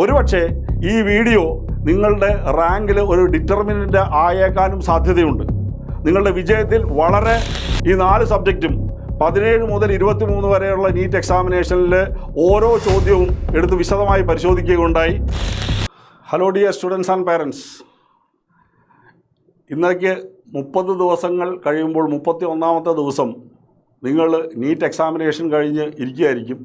ഒരുപക്ഷെ ഈ വീഡിയോ നിങ്ങളുടെ റാങ്കിൽ ഒരു ഡിറ്റർമിനൻ്റ് ആയേക്കാനും സാധ്യതയുണ്ട്. നിങ്ങളുടെ വിജയത്തിൽ വളരെ ഈ 4 സബ്ജക്റ്റും 17 മുതൽ 23 വരെയുള്ള നീറ്റ് എക്സാമിനേഷനിൽ ഓരോ ചോദ്യവും എടുത്ത് വിശദമായി പരിശോധിക്കുകയുണ്ടായി. Hello dear students and parents, ഇന്നേക്ക് 30 ദിവസങ്ങൾ കഴിയുമ്പോൾ 31ാമത്തെ ദിവസം നിങ്ങൾ നീറ്റ് എക്സാമിനേഷൻ കഴിഞ്ഞ് ഇരിക്കുകയായിരിക്കും.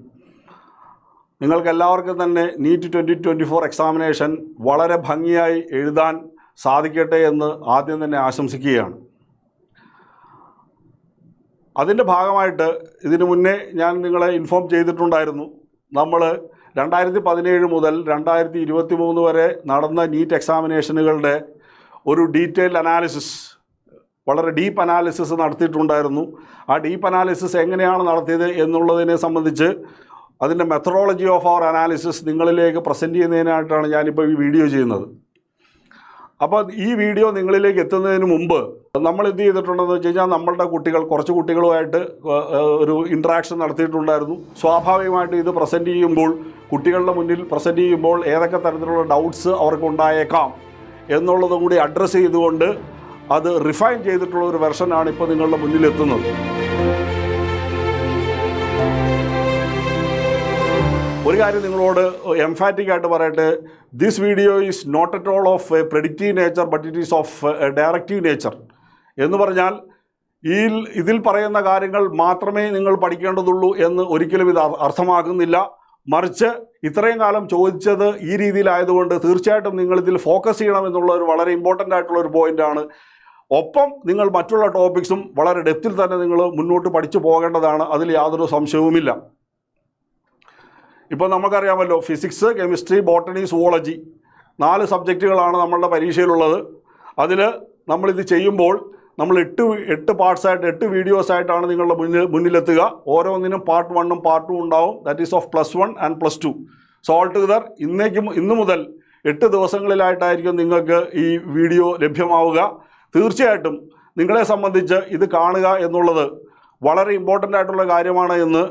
നിങ്ങൾക്കെല്ലാവർക്കും തന്നെ നീറ്റ് 2024 എക്സാമിനേഷൻ വളരെ ഭംഗിയായി എഴുതാൻ സാധിക്കട്ടെ എന്ന് ആദ്യം തന്നെ ആശംസിക്കുകയാണ്. അതിൻ്റെ ഭാഗമായിട്ട് ഇതിനു മുന്നേ ഞാൻ നിങ്ങളെ ഇൻഫോം ചെയ്തിട്ടുണ്ടായിരുന്നു. നമ്മൾ 2017 മുതൽ 2023 വരെ നടന്ന നീറ്റ് എക്സാമിനേഷനുകളുടെ ഒരു ഡീറ്റെയിൽഡ് അനാലിസിസ്, വളരെ ഡീപ്പ് അനാലിസിസ് നടത്തിയിട്ടുണ്ടായിരുന്നു. ആ ഡീപ്പ് അനാലിസിസ് എങ്ങനെയാണ് നടത്തിയത് എന്നുള്ളതിനെ സംബന്ധിച്ച് അതിൻ്റെ മെത്തഡോളജി ഓഫ് അവർ അനാലിസിസ് നിങ്ങളിലേക്ക് പ്രസൻറ്റ് ചെയ്യുന്നതിനായിട്ടാണ് ഞാനിപ്പോൾ ഈ വീഡിയോ ചെയ്യുന്നത്. അപ്പോൾ ഈ വീഡിയോ നിങ്ങളിലേക്ക് എത്തുന്നതിന് മുമ്പ് നമ്മൾ എന്ത് ചെയ്തിട്ടുണ്ടെന്ന് വെച്ച് കഴിഞ്ഞാൽ, നമ്മളുടെ കുട്ടികൾ കുറച്ച് കുട്ടികളുമായിട്ട് ഒരു ഇൻട്രാക്ഷൻ നടത്തിയിട്ടുണ്ടായിരുന്നു. സ്വാഭാവികമായിട്ട് ഇത് പ്രസൻറ്റ് ചെയ്യുമ്പോൾ, കുട്ടികളുടെ മുന്നിൽ പ്രസൻറ്റ് ചെയ്യുമ്പോൾ ഏതൊക്കെ തരത്തിലുള്ള ഡൗട്ട്സ് അവർക്ക് ഉണ്ടായേക്കാം എന്നുള്ളതും കൂടി അഡ്രസ്സ് ചെയ്തുകൊണ്ട് അത് റിഫൈൻ ചെയ്തിട്ടുള്ള ഒരു വെർഷനാണ് ഇപ്പോൾ നിങ്ങളുടെ മുന്നിലെത്തുന്നത്. ഒരു കാര്യം നിങ്ങളോട് എംഫാറ്റിക് ആയിട്ട് പറയട്ടെ, this video is not at all of a predictive nature but it is of a directive nature. എന്ന് പറഞ്ഞാൽ ഇതിൽ പറയുന്ന കാര്യങ്ങൾ മാത്രമേ നിങ്ങൾ പഠിക്കേണ്ടതുള്ളൂ എന്ന് ഒരിക്കലും ഇത് അർത്ഥമാക്കുന്നില്ല. മറിച്ച് ഇത്രയും കാലം ചോദിച്ചത് ഈ രീതിയിലായതുകൊണ്ട് തീർച്ചയായിട്ടും നിങ്ങളിതിൽ ഫോക്കസ് ചെയ്യണം എന്നുള്ള ഒരു വളരെ ഇമ്പോർട്ടൻ്റ് ആയിട്ടുള്ള ഒരു പോയിൻ്റാണ്. ഒപ്പം നിങ്ങൾ മറ്റുള്ള ടോപ്പിക്സും വളരെ ഡെപ്തിൽ തന്നെ നിങ്ങൾ മുന്നോട്ട് പഠിച്ചു പോകേണ്ടതാണ്, അതിൽ യാതൊരു സംശയവുമില്ല. ഇപ്പോൾ നമുക്കറിയാമല്ലോ, ഫിസിക്സ്, കെമിസ്ട്രി, ബോട്ടണി, സുവോളജി 4 സബ്ജക്റ്റുകളാണ് നമ്മളുടെ പരീക്ഷയിലുള്ളത്. അതിൽ നമ്മളിത് ചെയ്യുമ്പോൾ നമ്മൾ 8 പാർട്സായിട്ട് 8 വീഡിയോസായിട്ടാണ് നിങ്ങളുടെ മുന്നിലെത്തുക. ഓരോന്നിനും പാർട്ട് 1ഉം പാർട്ട് 2 ഉണ്ടാവും. That is of +1 and +2. So all together ഇന്നു മുതൽ 8 ദിവസങ്ങളിലായിട്ടായിരിക്കും നിങ്ങൾക്ക് ഈ വീഡിയോ ലഭ്യമാവുക. തീർച്ചയായിട്ടും നിങ്ങളെ സംബന്ധിച്ച് ഇത് കാണുക എന്നുള്ളത് വളരെ ഇമ്പോർട്ടൻ്റ് ആയിട്ടുള്ള കാര്യമാണ് എന്ന്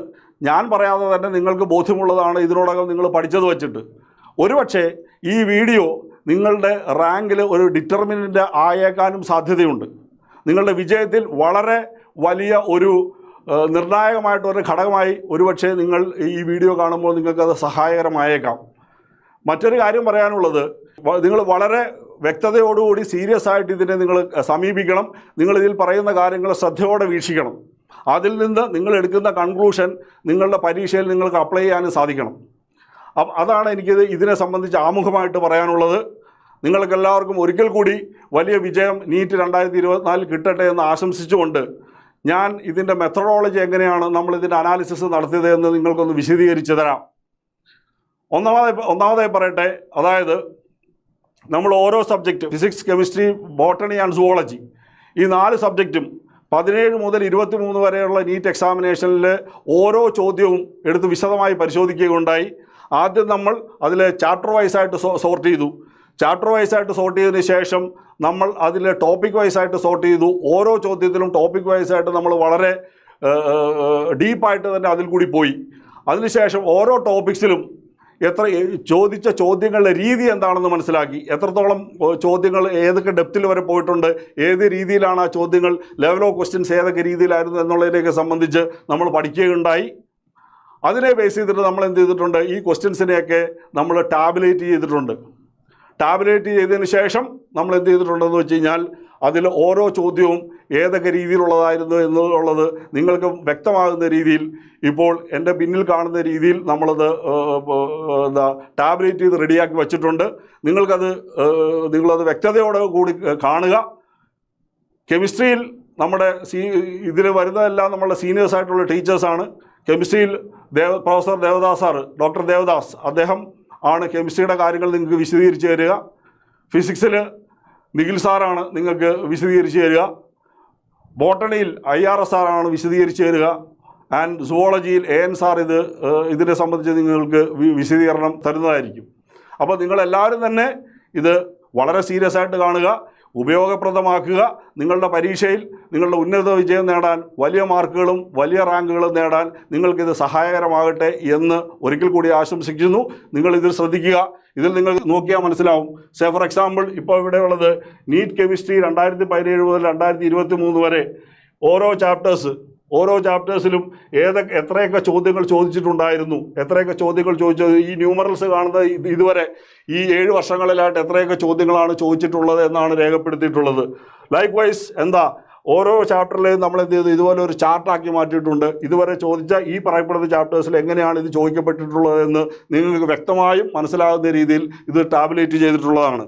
ഞാൻ പറയാതെ തന്നെ നിങ്ങൾക്ക് ബോധ്യമുള്ളതാണ്, ഇതിനോടകം നിങ്ങൾ പഠിച്ചത് വച്ചിട്ട്. ഒരുപക്ഷെ ഈ വീഡിയോ നിങ്ങളുടെ റാങ്കിൽ ഒരു ഡിറ്റർമിനൻ്റ് ആയേക്കാനും സാധ്യതയുണ്ട്. നിങ്ങളുടെ വിജയത്തിൽ വളരെ വലിയ ഒരു നിർണായകമായിട്ടൊരു ഘടകമായി ഒരുപക്ഷെ നിങ്ങൾ ഈ വീഡിയോ കാണുമ്പോൾ നിങ്ങൾക്കത് സഹായകരമായേക്കാം. മറ്റൊരു കാര്യം പറയാനുള്ളത്, നിങ്ങൾ വളരെ വ്യക്തതയോടുകൂടി സീരിയസ് ആയിട്ട് ഇതിനെ നിങ്ങൾ സമീപിക്കണം. നിങ്ങളിതിൽ പറയുന്ന കാര്യങ്ങൾ ശ്രദ്ധയോടെ വീക്ഷിക്കണം. അതിൽ നിന്ന് നിങ്ങൾ എടുക്കുന്ന കൺക്ലൂഷൻ നിങ്ങളുടെ പരീക്ഷയിൽ നിങ്ങൾക്ക് അപ്ലൈ ചെയ്യാനും സാധിക്കണം. അതാണ് എനിക്കിത് ഇതിനെ സംബന്ധിച്ച് ആമുഖമായിട്ട് പറയാനുള്ളത്. നിങ്ങൾക്കെല്ലാവർക്കും ഒരിക്കൽ കൂടി വലിയ വിജയം നീറ്റ് 2024 കിട്ടട്ടെ എന്ന് ആശംസിച്ചുകൊണ്ട് ഞാൻ ഇതിൻ്റെ മെത്തഡോളജി എങ്ങനെയാണ് നമ്മളിതിൻ്റെ അനാലിസിസ് നടത്തിയത് എന്ന് നിങ്ങൾക്കൊന്ന് വിശദീകരിച്ച് തരാം. ഒന്നാമതായി പറയട്ടെ, അതായത് നമ്മൾ ഓരോ subject physics, chemistry, botany and zoology ഈ 4 സബ്ജക്റ്റും 17 മുതൽ 23 വരെയുള്ള നീറ്റ് എക്സാമിനേഷനിൽ ഓരോ ചോദ്യവും എടുത്ത് വിശദമായി പരിശോധിക്കുകയുണ്ടായി. ആദ്യം നമ്മൾ അതിൽ ചാപ്റ്റർ വൈസായിട്ട് സോർട്ട് ചെയ്തു. ചാപ്റ്റർ വൈസായിട്ട് സോർട്ട് ചെയ്തതിന് ശേഷം നമ്മൾ അതിൽ ടോപ്പിക് വൈസായിട്ട് സോർട്ട് ചെയ്തു. ഓരോ ചോദ്യത്തിലും ടോപ്പിക് വൈസായിട്ട് നമ്മൾ വളരെ ഡീപ്പായിട്ട് തന്നെ അതിൽ കൂടി പോയി. അതിനുശേഷം ഓരോ ടോപ്പിക്സിലും ചോദിച്ച ചോദ്യങ്ങളുടെ രീതി എന്താണെന്ന് മനസ്സിലാക്കി. എത്രത്തോളം ചോദ്യങ്ങൾ ഏതൊക്കെ ഡെപ്തിൽ വരെ പോയിട്ടുണ്ട്, ഏത് രീതിയിലാണ് ആ ചോദ്യങ്ങൾ, ലെവൽ ഓഫ് ക്വസ്റ്റ്യൻസ് ഏതൊക്കെ രീതിയിലായിരുന്നു എന്നുള്ളതിനെയൊക്കെ സംബന്ധിച്ച് നമ്മൾ പഠിക്കുകയുണ്ടായി. അതിനെ ബേസ് ചെയ്തിട്ട് നമ്മൾ എന്ത് ചെയ്തിട്ടുണ്ട്, ഈ ക്വസ്റ്റ്യൻസിനെയൊക്കെ നമ്മൾ ടാബുലേറ്റ് ചെയ്തിട്ടുണ്ട്. ടാബുലേറ്റ് ചെയ്തതിന് ശേഷം നമ്മൾ എന്ത് ചെയ്തിട്ടുണ്ടെന്ന് വെച്ച് കഴിഞ്ഞാൽ, അതിൽ ഓരോ ചോദ്യവും ഏതൊക്കെ രീതിയിലുള്ളതായിരുന്നു എന്നുള്ളത് നിങ്ങൾക്ക് വ്യക്തമാകുന്ന രീതിയിൽ ഇപ്പോൾ എൻ്റെ പിന്നിൽ കാണുന്ന രീതിയിൽ നമ്മളത് ടാബ്ലേറ്റ് ചെയ്ത് റെഡിയാക്കി വച്ചിട്ടുണ്ട്. നിങ്ങളത് വ്യക്തതയോടെ കൂടി കാണുക. കെമിസ്ട്രിയിൽ നമ്മുടെ ഇതിൽ വരുന്നതെല്ലാം നമ്മളുടെ സീനിയേഴ്സായിട്ടുള്ള ടീച്ചേഴ്സാണ്. കെമിസ്ട്രിയിൽ professor Devadas sir, doctor Devadas, അദ്ദേഹം ആണ് കെമിസ്ട്രിയുടെ കാര്യങ്ങൾ നിങ്ങൾക്ക് വിശദീകരിച്ച് തരിക. ഫിസിക്സിൽ നിഖിൽ സാറാണ് നിങ്ങൾക്ക് വിശദീകരിച്ച് തരിക. ബോട്ടണിയിൽ IRS സാറാണ് വിശദീകരിച്ച് തരിക. ആൻഡ് സുവോളജിയിൽ AN സാർ ഇതിനെ സംബന്ധിച്ച് നിങ്ങൾക്ക് വിശദീകരണം തരുന്നതായിരിക്കും. അപ്പോൾ നിങ്ങളെല്ലാവരും തന്നെ ഇത് വളരെ സീരിയസ് ആയിട്ട് കാണുക. ഉപയോഗപ്രദമാക്കുക. നിങ്ങളുടെ പരീക്ഷയിൽ നിങ്ങളുടെ ഉന്നത വിജയം നേടാൻ, വലിയ മാർക്കുകളും വലിയ റാങ്കുകളും നേടാൻ നിങ്ങൾക്കിത് സഹായകരമാകട്ടെ എന്ന് ഒരിക്കൽ കൂടി ആശംസിക്കുന്നു. നിങ്ങളിതിൽ ശ്രദ്ധിക്കുക. ഇതിൽ നിങ്ങൾ നോക്കിയാൽ മനസ്സിലാവും. ഫോർ എക്സാമ്പിൾ, ഇപ്പോൾ ഇവിടെയുള്ളത് നീറ്റ് കെമിസ്ട്രി 2017 മുതൽ 2023 വരെ ഓരോ ചാപ്റ്റേഴ്സിലും എത്രയൊക്കെ ചോദ്യങ്ങൾ ചോദിച്ചിട്ടുണ്ടായിരുന്നു, എത്രയൊക്കെ ചോദ്യങ്ങൾ ചോദിച്ചത്, ഈ ന്യൂമറൽസ് കാണുന്ന ഇതുവരെ ഈ 7 വർഷങ്ങളിലായിട്ട് എത്രയൊക്കെ ചോദ്യങ്ങളാണ് ചോദിച്ചിട്ടുള്ളത് എന്നാണ് രേഖപ്പെടുത്തിയിട്ടുള്ളത്. ലൈക്ക് വൈസ് ഓരോ ചാപ്റ്ററിലെയും നമ്മൾ എന്ത് ചെയ്തു, ഇതുപോലെ ഒരു ചാർട്ടാക്കി മാറ്റിയിട്ടുണ്ട്. ഇതുവരെ ചോദിച്ച ഈ പറയപ്പെടുന്ന ചാപ്റ്റേഴ്സിൽ എങ്ങനെയാണ് ഇത് ചോദിക്കപ്പെട്ടിട്ടുള്ളതെന്ന് നിങ്ങൾക്ക് വ്യക്തമായും മനസ്സിലാകുന്ന രീതിയിൽ ഇത് ടാബുലേറ്റ് ചെയ്തിട്ടുള്ളതാണ്.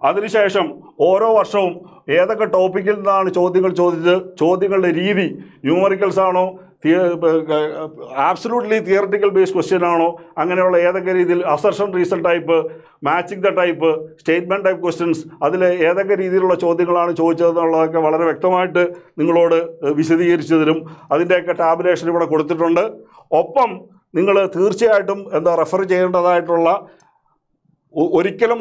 അതിനുശേഷം ഓരോ വർഷവും ഏതൊക്കെ ടോപ്പിക്കിൽ നിന്നാണ് ചോദ്യങ്ങൾ ചോദിച്ചത്, ചോദ്യങ്ങളുടെ രീതി ന്യൂമറിക്കൽസ് ആണോ, ആബ്സലൂട്ട്ലി തിയററ്റിക്കൽ ബേസ്ഡ് ക്വസ്റ്റ്യൻ ആണോ, അങ്ങനെയുള്ള ഏതൊക്കെ രീതിയിൽ assertion reason type, matching the type, statement type questions, അതിൽ ഏതൊക്കെ രീതിയിലുള്ള ചോദ്യങ്ങളാണ് ചോദിച്ചതെന്നുള്ളതൊക്കെ വളരെ വ്യക്തമായിട്ട് നിങ്ങളോട് വിശദീകരിച്ചു തരും. അതിൻ്റെയൊക്കെ ടാബുലേഷൻ ഇവിടെ കൊടുത്തിട്ടുണ്ട്. ഒപ്പം നിങ്ങൾ തീർച്ചയായിട്ടും റെഫർ ചെയ്യേണ്ടതായിട്ടുള്ള, ഒരിക്കലും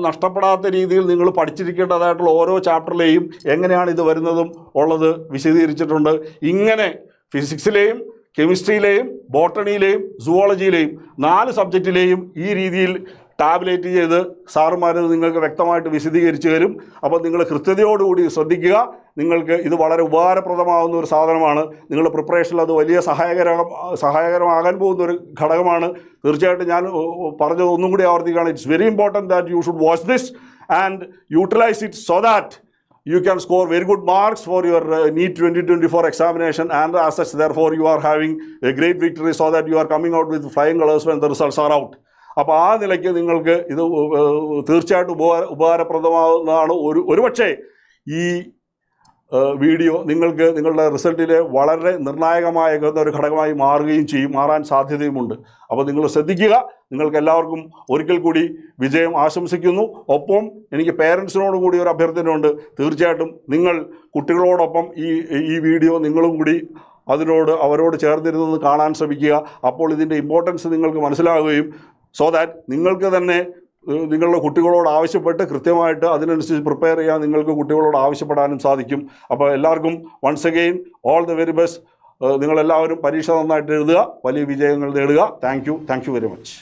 നഷ്ടപ്പെടാത്ത രീതിയിൽ നിങ്ങൾ പഠിച്ചിരിക്കേണ്ടതായിട്ടുള്ള ഓരോ ചാപ്റ്ററിലെയും എങ്ങനെയാണ് ഇത് വരുന്നതും ഉള്ളത് വിശദീകരിച്ചിട്ടുണ്ട്. ഇങ്ങനെ ഫിസിക്സിലെയും കെമിസ്ട്രിയിലെയും ബോട്ടണിയിലെയും സുവോളജിയിലെയും 4 സബ്ജക്റ്റിലെയും ഈ രീതിയിൽ ടാബുലേറ്റ് ചെയ്ത് സാറുമാർ നിങ്ങൾക്ക് വ്യക്തമായിട്ട് വിശദീകരിച്ച് തരും. അപ്പോൾ നിങ്ങൾ കൃത്യതയോടുകൂടി ശ്രദ്ധിക്കുക. നിങ്ങൾക്ക് ഇത് വളരെ ഉപകാരപ്രദമാകുന്ന ഒരു സാധനമാണ്. നിങ്ങളുടെ പ്രിപ്പറേഷനിൽ അത് വലിയ സഹായകരമാകാൻ പോകുന്ന ഒരു ഘടകമാണ്. തീർച്ചയായിട്ടും ഞാൻ പറഞ്ഞത് ഒന്നും കൂടി ആവർത്തിക്കുകയാണ്. It's very important that you should watch this and utilise it so that you can score very good marks for your NEET 2024 examination, and as such therefore you are having a great victory so that you are coming out with flying colors when the results are out. അപ്പോൾ ആ നിലയ്ക്ക് നിങ്ങൾക്ക് ഇത് തീർച്ചയായിട്ടും ഉപകാരപ്രദമാകുന്നതാണ്. ഒരുപക്ഷെ ഈ video നിങ്ങൾക്ക് നിങ്ങളുടെ റിസൾട്ടിൽ വളരെ നിർണായകമായ ഒരു ഘടകമായി മാറാൻ സാധ്യതയുമുണ്ട്. അപ്പോൾ നിങ്ങൾ ശ്രദ്ധിക്കുക. നിങ്ങൾക്ക് എല്ലാവർക്കും ഒരിക്കൽ കൂടി വിജയം ആശംസിക്കുന്നു. ഒപ്പം എനിക്ക് പേരൻസിനോട് കൂടി ഒരു അഭ്യർത്ഥനയുണ്ട്. തീർച്ചയായിട്ടും നിങ്ങൾ കുട്ടികളോടൊപ്പം ഈ വീഡിയോ നിങ്ങളും കൂടി അവരോട് ചേർന്നിരുന്നത് കാണാൻ ശ്രമിക്കുക. അപ്പോൾ ഇതിൻ്റെ ഇമ്പോർട്ടൻസ് നിങ്ങൾക്ക് മനസ്സിലാവുകയും സോ ദാറ്റ് നിങ്ങൾക്ക് തന്നെ നിങ്ങളുടെ കുട്ടികളോട് ആവശ്യപ്പെട്ട് കൃത്യമായിട്ട് അതിനനുസരിച്ച് പ്രിപ്പയർ ചെയ്യാൻ നിങ്ങൾക്ക് കുട്ടികളോട് ആവശ്യപ്പെടാനും സാധിക്കും. അപ്പോൾ എല്ലാവർക്കും once again all the very best. നിങ്ങളെല്ലാവരും പരീക്ഷ നന്നായിട്ട് എഴുതുക, വലിയ വിജയങ്ങൾ നേടുക. Thank you very much.